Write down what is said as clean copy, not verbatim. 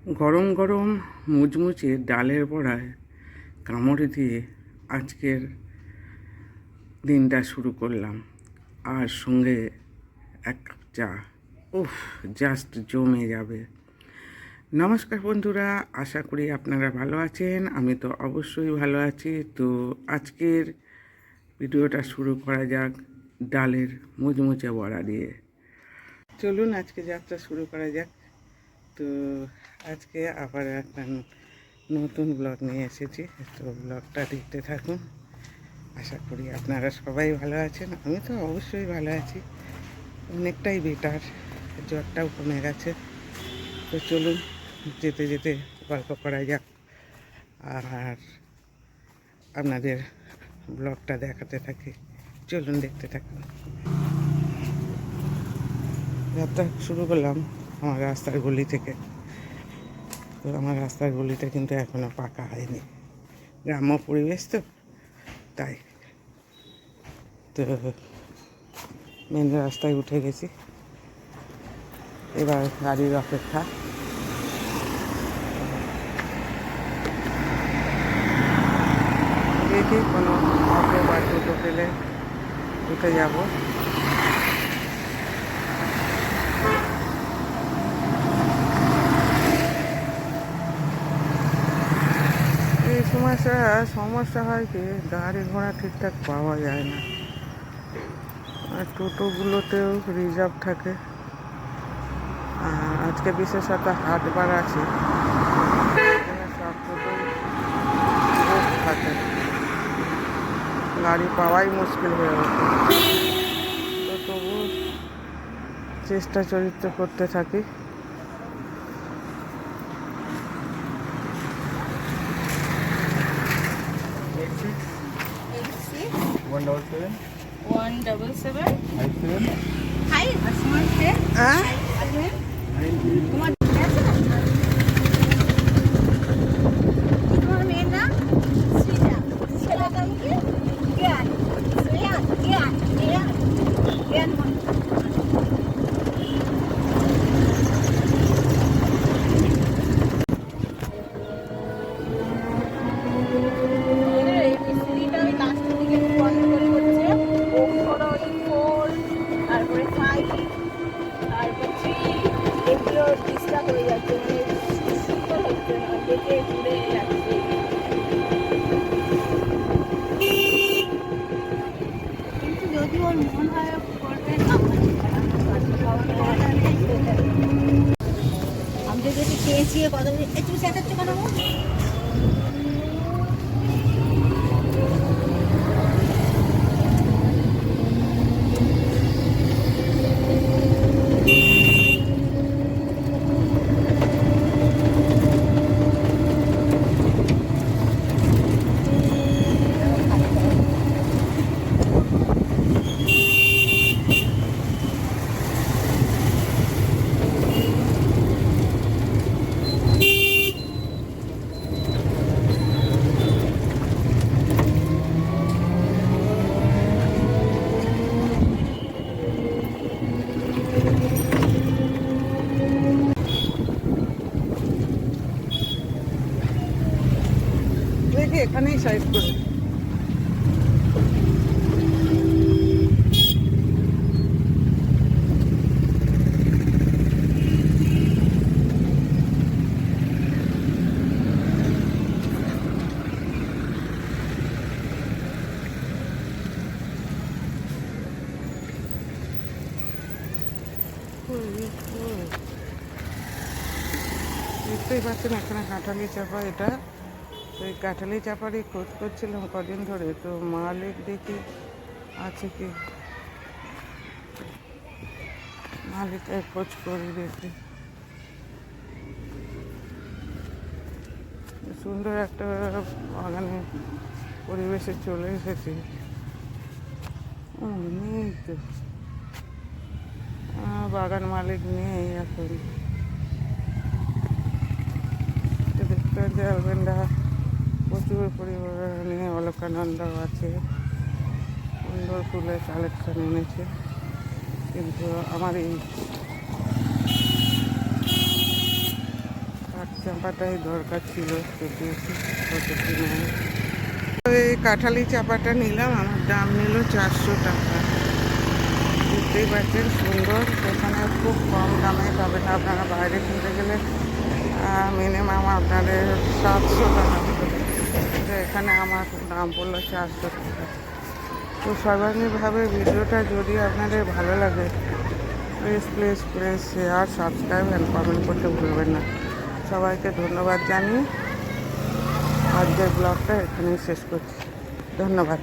গরম গরম মুচমুচে ডালের বড়ায় কামড় দিয়ে আজকের দিনটা শুরু করলাম। আর সঙ্গে এক কাপ চা। উফ, জাস্ট জমে যাবে। নমস্কার বন্ধুরা, আশা করি আপনারা ভালো আছেন। আমি তো অবশ্যই ভালো আছি। তো আজকের ভিডিওটা শুরু করা যাক ডালের মুচমুচে বড়া দিয়ে। চলুন আজকে যাত্রা শুরু করা যাক। তো আজকে আবার একটা নতুন ব্লগ নিয়ে এসেছি। তো ব্লগটা দেখতে থাকুন। আশা করি আপনারা সবাই ভালো আছেন। আমি তো অবশ্যই ভালো আছি, অনেকটাই বেটার। জ্বরটাও কমে গেছে। তো চলুন যেতে যেতে গল্প করা যাক আর আপনাদের ব্লগটা দেখাতে থাকি। চলুন দেখতে থাকুন। যাত্রা শুরু করলাম আমার রাস্তার গলি থেকে। তো আমার রাস্তার গলিটা কিন্তু এখনও পাকা হয়নি, গ্রাম্য পরিবেশ তো তাই। তো মেন রাস্তায় উঠে গেছি, এবার গাড়ির অপেক্ষা। দেখি কোনো অটো বা টোটো পেলে উঠে যাব। এই সমস্যা হয় কি, গাড়ি ঘোড়া ঠিকঠাক পাওয়া যায় না। আর টোটোগুলোতেও রিজার্ভ থাকে। আর আজকে বিশেষত হাটবার আছে, সব টোটো থাকে, গাড়ি পাওয়াই মুশকিল হয়ে ওঠে। তো তবু চেষ্টা চরিত্র করতে থাকি। আমি যদি একটু চেয়েছি কথা বলি, একটু চেঁচাচ্ছ কেন? দেখি এখানেই সাইড করি। দেখতেই পাচ্ছেন এখানে কাঁঠালি চাপা। এটা তো এই কাঁঠালি চাপারই খোঁজ করছিলাম কদিন ধরে। তো মালিক দেখি আছে কি, মালিকের খোঁজ করি দেখি। সুন্দর একটা বাগানে পরিবেশে চলে এসেছি। নেই তো, বাগান মালিক নেই এখন। দেখতে যে আলবেন্ডা প্রচুর পরিমাণে, অলকানন্দা আছে, সুন্দর ফুলের কালেকশন এনেছে। কিন্তু আমার এই চাপাটাই দরকার ছিল, যদি কত কি নেয়। এই কাঁঠালি চাপাটা নিলাম, আমার দাম নিল 400 টাকা। বুঝতেই পারছেন সুন্দর, এখানে খুব কম দামে পাবেন। আপনারা বাইরে কিনতে গেলে মিনিমাম আপনাদের 700 টাকা হতো, তো এখানে আমার দাম পড়লো 400 টাকা। তো সর্বাঙ্গীনভাবে ভিডিওটা যদি আপনাদের ভালো লাগে please share, subscribe and comment করতে ভুলবেন না। সবাইকে ধন্যবাদ জানিয়ে আজকের ব্লগটা এখানেই শেষ করছি। ধন্যবাদ।